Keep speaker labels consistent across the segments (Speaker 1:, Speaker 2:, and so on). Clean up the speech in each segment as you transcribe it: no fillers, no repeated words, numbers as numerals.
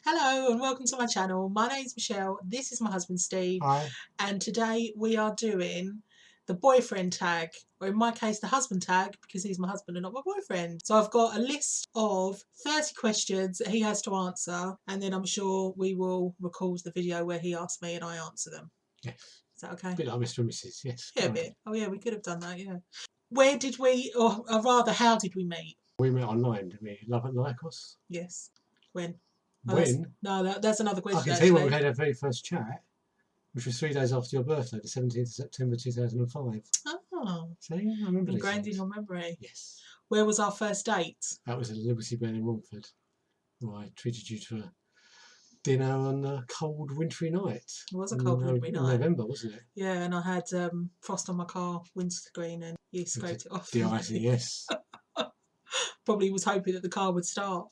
Speaker 1: Hello and welcome to my channel. My name's Michelle, this is my husband Steve.
Speaker 2: Hi.
Speaker 1: And today we are doing the boyfriend tag, or in my case the husband tag, because he's my husband and not my boyfriend. So I've got a list of 30 questions that he has to answer, and then I'm sure we will record the video where he asks me and I answer them.
Speaker 2: Yes.
Speaker 1: Is that okay?
Speaker 2: A bit like Mr. and Mrs. Yes.
Speaker 1: Yeah, a bit. Oh yeah, we could have done that, yeah. Where did we, or rather how did we meet?
Speaker 2: We met online, didn't we? Love at Lycos.
Speaker 1: Yes. When?
Speaker 2: When?
Speaker 1: That's another question.
Speaker 2: I can tell you when we had our very first chat, which was 3 days after your birthday, the 17th of September 2005.
Speaker 1: Oh.
Speaker 2: See, I remember these
Speaker 1: Ingrained in
Speaker 2: things.
Speaker 1: your memory.
Speaker 2: Yes.
Speaker 1: Where was our first date?
Speaker 2: That was at Liberty Bell in Romford. Where I treated you to a dinner on a cold wintry night.
Speaker 1: It was a cold wintry night.
Speaker 2: In November, wasn't it?
Speaker 1: Yeah, and I had frost on my car windscreen and you scraped it off.
Speaker 2: The icing, yes.
Speaker 1: Probably was hoping that the car would start.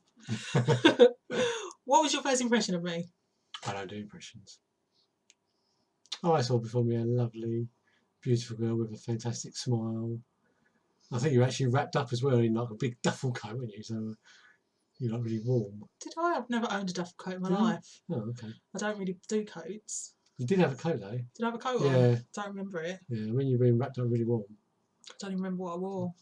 Speaker 1: What was your first impression of me?
Speaker 2: I don't do impressions. Oh, I saw before me a lovely, beautiful girl with a fantastic smile. I think you were actually wrapped up as well in like a big duffel coat, weren't you? So you're like really warm.
Speaker 1: Did I? I've never owned a duffel coat in my life.
Speaker 2: Oh, okay.
Speaker 1: I don't really do coats.
Speaker 2: You did have a coat though.
Speaker 1: Did I have a coat
Speaker 2: Yeah.
Speaker 1: on? Don't remember it.
Speaker 2: Yeah, when you were being wrapped up really warm.
Speaker 1: I don't even remember what I wore.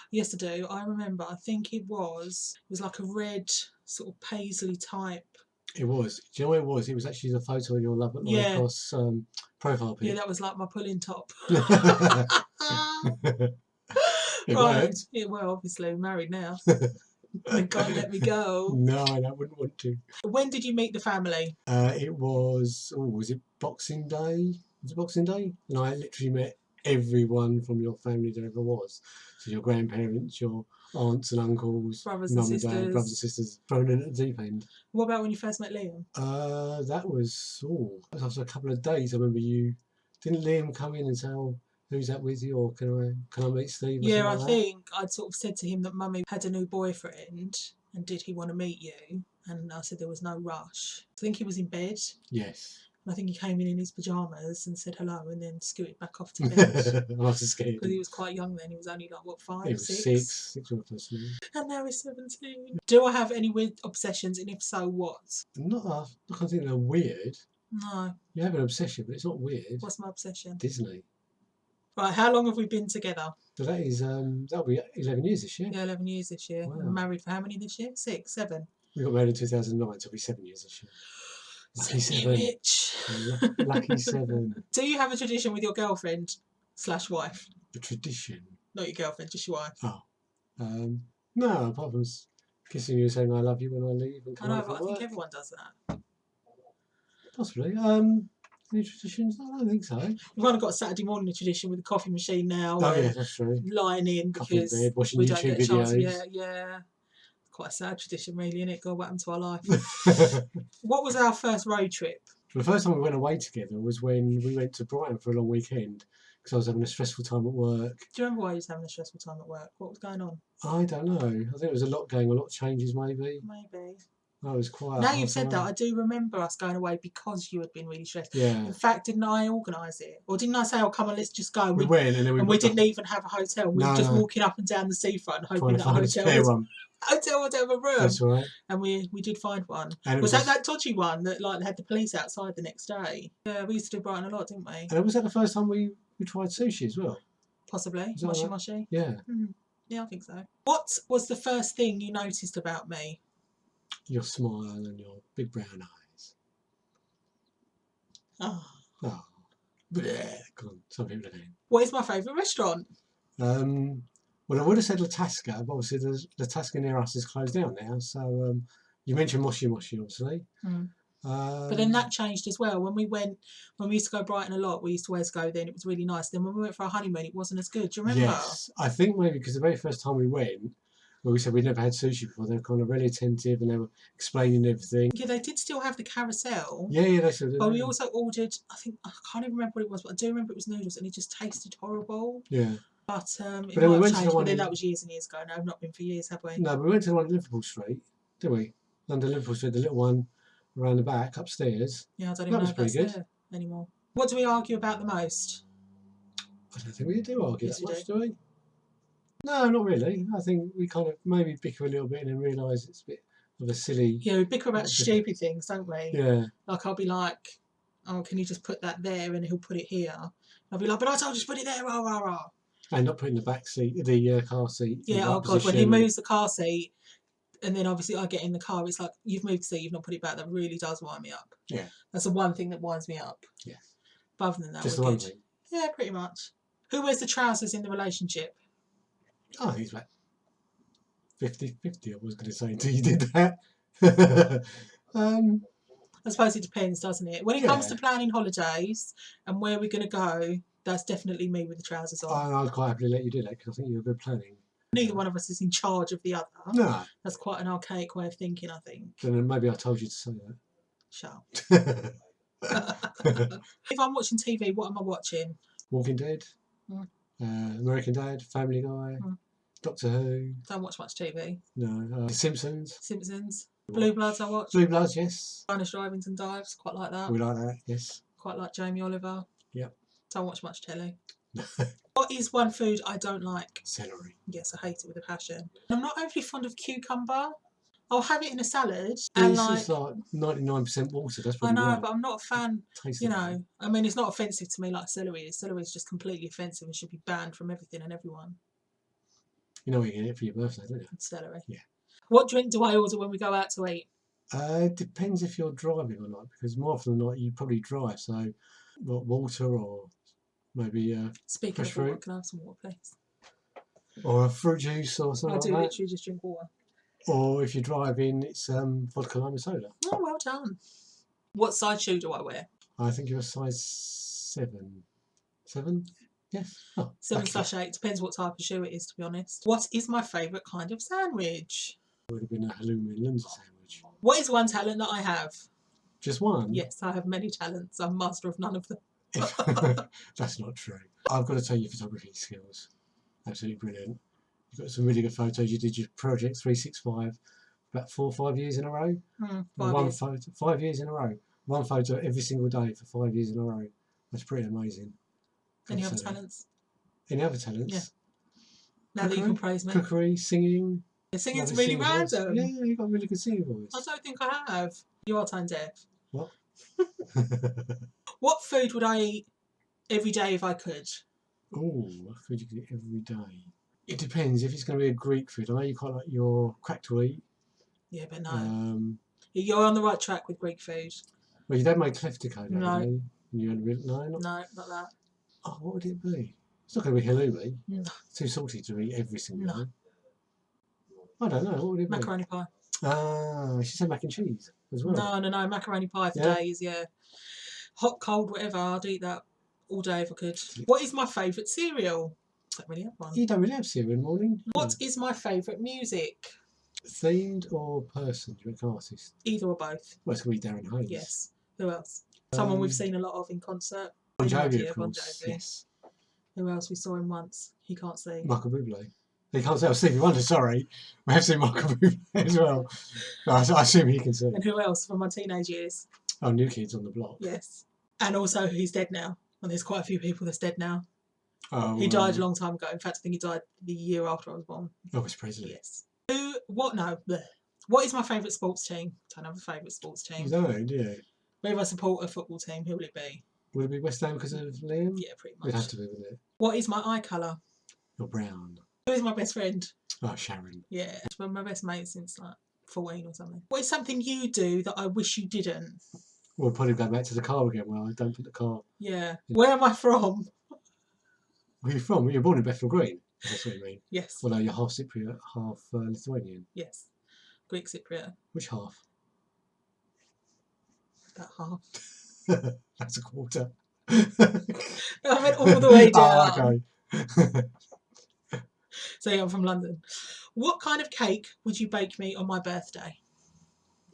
Speaker 1: Yes, I do. I remember. I think it was like a red sort of paisley type.
Speaker 2: It was. Do you know what it was? It was actually the photo of your Love at Lycos profile pic.
Speaker 1: Yeah, that was like my pulling top.
Speaker 2: It
Speaker 1: right.
Speaker 2: worked.
Speaker 1: Yeah, well, obviously, I'm married now. They can't let me go.
Speaker 2: No, I wouldn't want to.
Speaker 1: When did you meet the family?
Speaker 2: It was, was it Boxing Day? Was it Boxing Day? And I literally met everyone from your family there ever was. So your grandparents, your aunts and uncles,
Speaker 1: brothers and sisters.
Speaker 2: Dad, brothers and sisters, thrown in at the deep end.
Speaker 1: What about when you first met Liam?
Speaker 2: That was after a couple of days. I remember didn't Liam come in and say, "Oh, who's that with you?" Or can I meet Steve?
Speaker 1: Yeah, I think I'd sort of said to him that Mummy had a new boyfriend and did he want to meet you? And I said there was no rush. I think he was in bed.
Speaker 2: Yes.
Speaker 1: And I think he came in his pyjamas and said hello and then scooted back off to bed.
Speaker 2: I was scared.
Speaker 1: Because he was quite young then. He was only like, what, 5,
Speaker 2: he was
Speaker 1: 6?
Speaker 2: 6 or so.
Speaker 1: And now he's 17. Do I have any weird obsessions? And if so, what?
Speaker 2: Not, I can't think they're weird.
Speaker 1: No.
Speaker 2: You have an obsession, but it's not weird.
Speaker 1: What's my obsession?
Speaker 2: Disney.
Speaker 1: Right, how long have we been together?
Speaker 2: So that is, that'll be 11 years this year.
Speaker 1: Yeah, 11 years this year.
Speaker 2: Wow.
Speaker 1: I'm married for how many this year? 6, 7?
Speaker 2: We got married in 2009, so it'll be 7 years this year. Lucky 7.
Speaker 1: Bitch.
Speaker 2: Lucky 7.
Speaker 1: Do you have a tradition with your girlfriend / wife?
Speaker 2: A tradition?
Speaker 1: Not your girlfriend, just your wife.
Speaker 2: Oh. No, apart from kissing you and saying I love you when I leave and
Speaker 1: I
Speaker 2: come
Speaker 1: know,
Speaker 2: home
Speaker 1: but I
Speaker 2: from
Speaker 1: think
Speaker 2: work.
Speaker 1: everyone does that.
Speaker 2: Possibly. Any traditions? I don't think so.
Speaker 1: We've only got a Saturday morning tradition with the coffee machine now.
Speaker 2: Oh yeah, that's true.
Speaker 1: Lying in
Speaker 2: Coffee in
Speaker 1: because
Speaker 2: bed, watching
Speaker 1: we
Speaker 2: YouTube
Speaker 1: don't get a chance.
Speaker 2: videos.
Speaker 1: Yeah. Quite a sad tradition, really, isn't it? God, what happened to our life? What was our first road trip?
Speaker 2: The first time we went away together was when we went to Brighton for a long weekend because I was having a stressful time at work.
Speaker 1: Do you remember why you was having a stressful time at work? What was going on?
Speaker 2: I don't know. I think there was a lot going on, a lot of changes maybe.
Speaker 1: Maybe.
Speaker 2: I was quite...
Speaker 1: Now you've said that, I do remember us going away because you had been really stressed.
Speaker 2: Yeah.
Speaker 1: In fact, didn't I organise it? Or didn't I say, oh, come on, let's just go?
Speaker 2: We went and then
Speaker 1: we didn't even have a hotel. We were just walking up and down the seafront hoping that a hotel would have a room.
Speaker 2: That's right.
Speaker 1: And we did find one.
Speaker 2: And
Speaker 1: was that dodgy one that like had the police outside the next day? Yeah, we used to do Brighton a lot, didn't we?
Speaker 2: And was that the first time we tried sushi as well?
Speaker 1: Possibly.
Speaker 2: Moshi
Speaker 1: moshi?
Speaker 2: Yeah.
Speaker 1: Yeah, I think so. What was the first thing you noticed about me?
Speaker 2: Your smile and your big brown eyes.
Speaker 1: Oh.
Speaker 2: Bleh. Come on, some people are saying.
Speaker 1: What is my favourite restaurant?
Speaker 2: Well, I would have said La Tasca, but obviously the Tasca near us is closed down now. So you mentioned Moshi, obviously.
Speaker 1: But then that changed as well. When we used to go Brighton a lot, we used to always go there and it was really nice. Then when we went for our honeymoon, it wasn't as good. Do you remember?
Speaker 2: Yes, I think maybe because the very first time we went, where we said we'd never had sushi before, they were kind of really attentive and they were explaining everything.
Speaker 1: Yeah, they did still have the carousel.
Speaker 2: Yeah, they still did.
Speaker 1: But we also ordered, I can't even remember what it was, but I do remember it was noodles and it just tasted horrible.
Speaker 2: Yeah.
Speaker 1: But it
Speaker 2: then
Speaker 1: might have changed, but then that was years and years ago. No, not been for years, have we?
Speaker 2: No, but we went to the one in Liverpool Street, didn't we? Under Liverpool Street, the little one around the back, upstairs.
Speaker 1: Yeah, I don't even know if that's there anymore. What do we argue about the most?
Speaker 2: I don't think we do argue
Speaker 1: Yes,
Speaker 2: that much, do we? No, not really. I think we kind of maybe bicker a little bit and then realise it's a bit of a silly.
Speaker 1: Yeah, we bicker about stupid things, don't we?
Speaker 2: Yeah.
Speaker 1: Like, I'll be like, oh, can you just put that there? And he'll put it here. I'll be like, but I told you to put it there, rah, rah, rah.
Speaker 2: And not putting the back seat, the car seat.
Speaker 1: Yeah, oh God, when he moves the car seat, and then obviously I get in the car, it's like, you've moved the seat, you've not put it back. That really does wind me up.
Speaker 2: Yeah.
Speaker 1: That's the one thing that winds me up.
Speaker 2: Yeah.
Speaker 1: But other than that,
Speaker 2: just
Speaker 1: we're
Speaker 2: the one
Speaker 1: good.
Speaker 2: thing.
Speaker 1: Yeah, pretty much. Who wears the trousers in the relationship?
Speaker 2: Oh, I think it's like 50-50, I was going to say, until you did that.
Speaker 1: I suppose it depends, doesn't it? When it comes to planning holidays and where we're going to go, that's definitely me with the trousers on.
Speaker 2: I'd quite happily let you do that because I think you're good planning.
Speaker 1: Neither one of us is in charge of the other.
Speaker 2: No.
Speaker 1: That's quite an archaic way of thinking, I think.
Speaker 2: Then maybe I told you to say that.
Speaker 1: Shut up. If I'm watching TV, what am I watching?
Speaker 2: Walking Dead, American Dad, Family Guy, Doctor Who.
Speaker 1: Don't watch much TV.
Speaker 2: No, Simpsons.
Speaker 1: Simpsons. Blue Bloods I watch.
Speaker 2: Blue Bloods, yes.
Speaker 1: Spanish Drivings and Dives, quite like that.
Speaker 2: We like that, yes.
Speaker 1: Quite like Jamie Oliver.
Speaker 2: Yep.
Speaker 1: Don't watch much telly. What is one food I don't like?
Speaker 2: Celery.
Speaker 1: Yes, I hate it with a passion. I'm not overly fond of cucumber. I'll have it in a salad.
Speaker 2: It's
Speaker 1: and
Speaker 2: just like 99% water. That's
Speaker 1: I
Speaker 2: probably
Speaker 1: know,
Speaker 2: why.
Speaker 1: but I'm not a fan.
Speaker 2: Tastes
Speaker 1: You
Speaker 2: like
Speaker 1: know, I mean, it's not offensive to me like celery is. Celery is just completely offensive and should be banned from everything and everyone.
Speaker 2: You know what you get for your birthday, don't you?
Speaker 1: Celery.
Speaker 2: Yeah.
Speaker 1: What drink do I order when we go out to eat?
Speaker 2: It depends if you're driving or not, because more often than not you probably drive. So, what, water or maybe
Speaker 1: Speaking
Speaker 2: fresh
Speaker 1: of water,
Speaker 2: fruit,
Speaker 1: can I have some water, please?
Speaker 2: or a fruit juice or something
Speaker 1: I do
Speaker 2: like that.
Speaker 1: literally just drink water.
Speaker 2: Or if you're driving, it's vodka lime and soda.
Speaker 1: Oh, well done. What size shoe do I wear?
Speaker 2: I think you're a size 7. 7? Yes. Oh,
Speaker 1: 7/8. Depends what type of shoe it is, to be honest. What is my favourite kind of sandwich?
Speaker 2: It would have been a halloumi and Lindsay sandwich.
Speaker 1: What is one talent that I have?
Speaker 2: Just one?
Speaker 1: Yes, I have many talents. I'm master of none of them.
Speaker 2: That's not true. I've got to tell you, photography skills. Absolutely brilliant. You've got some really good photos. You did your project 365 about 4 or 5 years in a row. 5 years in a row. One photo every single day for 5 years in a row. That's pretty amazing.
Speaker 1: Any other talents?
Speaker 2: Any other talents?
Speaker 1: Yeah. Now that you can praise me.
Speaker 2: Cookery, singing.
Speaker 1: The singing's really random.
Speaker 2: Yeah, you've got a really good singing voice.
Speaker 1: I don't think I have. You are tone deaf.
Speaker 2: What?
Speaker 1: What food would I eat every day if I could?
Speaker 2: Oh, what food you can eat every day? It depends. If it's going to be a Greek food, I know you quite like your crack to eat.
Speaker 1: Yeah, but no. You're on the right track with Greek food.
Speaker 2: Well, you don't make kleftika,
Speaker 1: no.
Speaker 2: You? You no,
Speaker 1: not that.
Speaker 2: Oh, what would it be? It's not going to be halloumi.
Speaker 1: No.
Speaker 2: It's too salty to eat every single day. I don't know. What would it be?
Speaker 1: Macaroni pie.
Speaker 2: Ah, she said mac and cheese as well.
Speaker 1: No. Macaroni pie for days, yeah. Hot, cold, whatever. I'd eat that all day if I could. What is my favourite cereal? I don't really have one.
Speaker 2: You don't really have cereal in the morning.
Speaker 1: What is my favourite music?
Speaker 2: Themed or person? Do you make artist?
Speaker 1: Either or both.
Speaker 2: Well, it's going to be Darren Hayes.
Speaker 1: Yes. Who else? Someone we've seen a lot of in concert.
Speaker 2: Bon Jovi, of course. Yes.
Speaker 1: Who else? We saw him once. He can't sing.
Speaker 2: Michael Bublé. He can't say Stevie Wonder, sorry. We have seen Michael Bublé as well. No, I assume he can sing.
Speaker 1: And who else from my teenage years?
Speaker 2: Oh, New Kids on the Block.
Speaker 1: Yes. And also he's dead now. And there's quite a few people that's dead now.
Speaker 2: Oh,
Speaker 1: he died a long time ago. In fact, I think he died the year after I was born.
Speaker 2: Elvis Presley.
Speaker 1: Yes. What is my favourite sports team? I don't have a favourite sports team.
Speaker 2: You don't, do you?
Speaker 1: Where if I support a football team, who will it be?
Speaker 2: Would it be West Ham because of Liam?
Speaker 1: Yeah, pretty much.
Speaker 2: It'd have to be, wouldn't it?
Speaker 1: What is my eye colour?
Speaker 2: You're brown.
Speaker 1: Who is my best friend?
Speaker 2: Oh, Sharon.
Speaker 1: Yeah, she's been my best mate since like 14 or something. What is something you do that I wish you didn't?
Speaker 2: We'll probably go back to the car again. Well, I don't put the car.
Speaker 1: Yeah. Where am I from?
Speaker 2: Where are you from? You're born in Bethnal Green. That's what you mean.
Speaker 1: Yes.
Speaker 2: Although you're half Cypriot, half Lithuanian.
Speaker 1: Yes. Greek Cypriot.
Speaker 2: Which half?
Speaker 1: That half.
Speaker 2: That's a quarter.
Speaker 1: I went all the way down.
Speaker 2: Oh, okay.
Speaker 1: So yeah, I'm from London. What kind of cake would you bake me on my birthday?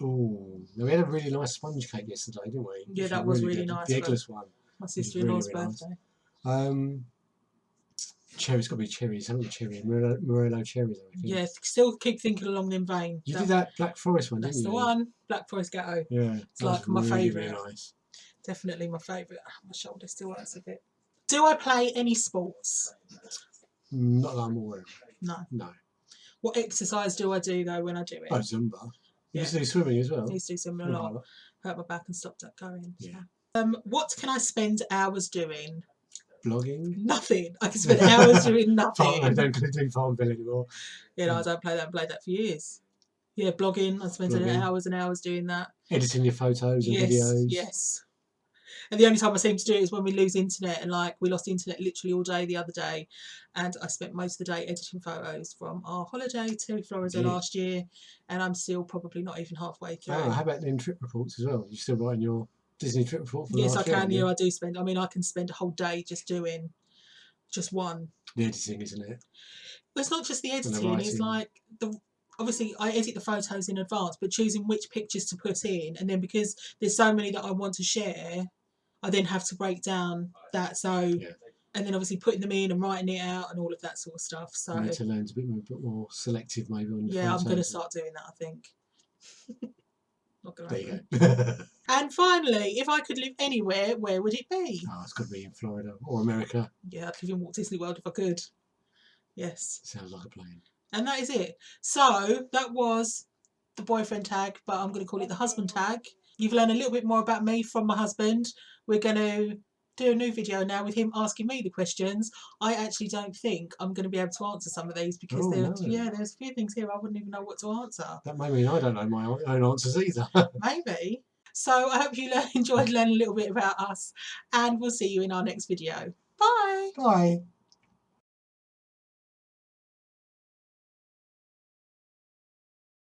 Speaker 2: Oh, we had a really nice sponge cake yesterday, didn't we?
Speaker 1: Yeah, that was really nice.
Speaker 2: The eggless one.
Speaker 1: My sister-in-law's birthday.
Speaker 2: Nice. Cherries, got to be cherries, haven't you? Cherry, Morello cherries, I reckon.
Speaker 1: Yeah, still keep thinking along them vein.
Speaker 2: You did that Black Forest one, didn't you?
Speaker 1: That's the one. Black Forest Gatto.
Speaker 2: Yeah.
Speaker 1: It's like my favourite.
Speaker 2: Really nice.
Speaker 1: Definitely my favourite. My shoulder still hurts a bit. Do I play any sports?
Speaker 2: Not that I'm aware of.
Speaker 1: No.
Speaker 2: No.
Speaker 1: What exercise do I do though when I do it?
Speaker 2: Oh, Zumba. You used to do swimming as well?
Speaker 1: I used to do swimming a lot.
Speaker 2: Right.
Speaker 1: Hurt my back and stopped that going.
Speaker 2: Yeah.
Speaker 1: What can I spend hours doing?
Speaker 2: Blogging?
Speaker 1: Nothing. I can spend hours doing nothing.
Speaker 2: I don't do Farmville anymore.
Speaker 1: You know, I don't play that. I played that for years. Yeah, blogging. I spent hours and hours doing that.
Speaker 2: Editing your photos and videos.
Speaker 1: Yes. And the only time I seem to do it is when we lose internet, and like we lost internet literally all day the other day, and I spent most of the day editing photos from our holiday to Florida last year, and I'm still probably not even halfway through.
Speaker 2: Oh, how about then trip reports as well? You still writing your Disney trip report for
Speaker 1: Yes,
Speaker 2: last
Speaker 1: I
Speaker 2: year?
Speaker 1: can. Yeah, I do spend. I mean, I can spend a whole day just doing just one.
Speaker 2: The editing, isn't it?
Speaker 1: Well, it's not just the editing. It's like obviously I edit the photos in advance, but choosing which pictures to put in, and then because there's so many that I want to share, I then have to break down that. So, and then obviously putting them in and writing it out and all of that sort of stuff. So
Speaker 2: you need to learn to be a bit more selective, maybe on your
Speaker 1: photos. I'm going to start doing that, I think. Not going to happen. And finally, if I could live anywhere, where would it be?
Speaker 2: Oh, it's got to be in Florida or America.
Speaker 1: Yeah, I'd live in Walt Disney World if I could. Yes.
Speaker 2: Sounds like a plan.
Speaker 1: And that is it. So that was the boyfriend tag, but I'm going to call it the husband tag. You've learned a little bit more about me from my husband. We're going to do a new video now with him asking me the questions. I actually don't think I'm going to be able to answer some of these because there's a few things here I wouldn't even know what to answer.
Speaker 2: That may mean I don't know my own answers either.
Speaker 1: Maybe. So I hope you enjoyed learning a little bit about us, and we'll see you in our next video. Bye.
Speaker 2: Bye.